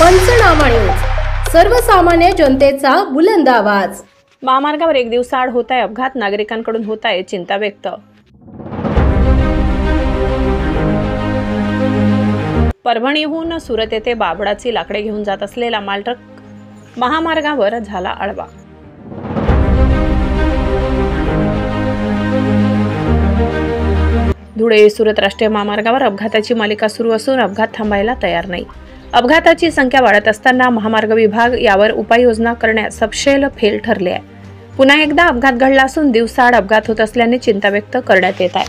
पंचनामा न्यूज, सर्वसामान्य जनतेचा बुलंद आवाज। महामार्गावर एक दिवसाआड होत आहे अपघात, नागरिकांकडून होत आहे चिंता व्यक्त। परभणीहून सुरत येथे बाभळाची लाकडे घेऊन जात असलेला मालट्रक महामार्गावर झाला आडवा। धुळे सुरत राष्ट्रीय महामार्गावर अपघाताची मालिका सुरू असून अपघात थांबायला तयार नाही। अपघाताची संख्या वाढत असताना महामार्ग विभाग यावर उपाययोजना करण्यात सपशेल फेल ठरले आहे। पुन्हा एकदा अपघात घडला असून दिवसाआड अपघात होत असल्याने चिंता व्यक्त करण्यात येत आहे।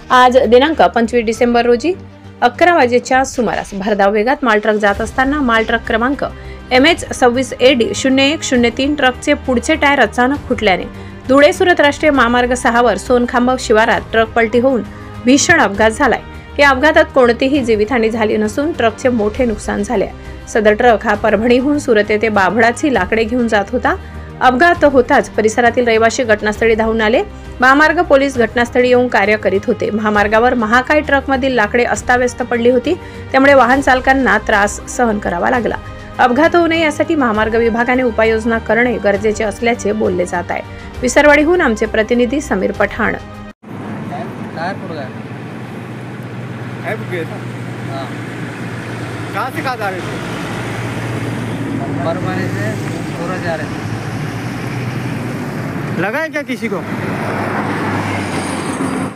आज दिनांक 25 डिसेंबर रोजी 11 वाजेच्या सुमारास भरधाव वेगात मालट्रक जात असताना मालट्रक क्रमांक MH26AD 0103 ट्रकचे पुढचे टायर अचानक फुटल्याने धुळे सुरत राष्ट्रीय महामार्ग 6 वर सोनखांब शिवारात ट्रक पलटी होऊन भीषण अपघात झालाय। या अपघातात कोणतीही जीवितहानी झाली नसून ट्रकचे मोठे नुकसान झाले। सदर ट्रक हा परभणीहून सुरत येथे बाभळाची लाकडे घेऊन जात होता। अपघात होताच परिसरातील रहिवासी घटनास्थळी धावून आले। महामार्ग पोलीस घटनास्थळी येऊन कार्य करीत होते। महामार्गावर महाकाय ट्रकमधील लाकडे अस्ताव्यस्त पडली होती, त्यामुळे वाहन चालकांना त्रास सहन करावा लागला। अपघात होऊ नये यासाठी महामार्ग विभागाने उपाययोजना करणे गरजेचे असल्याचे बोलले जात आहे। विसरवाडीहून आमचे प्रतिनिधी समीर पठाण। कहाँ से कहाँ जा रहे थे? परभणी से सूरत जा रहे थे। लगा है क्या किसी को?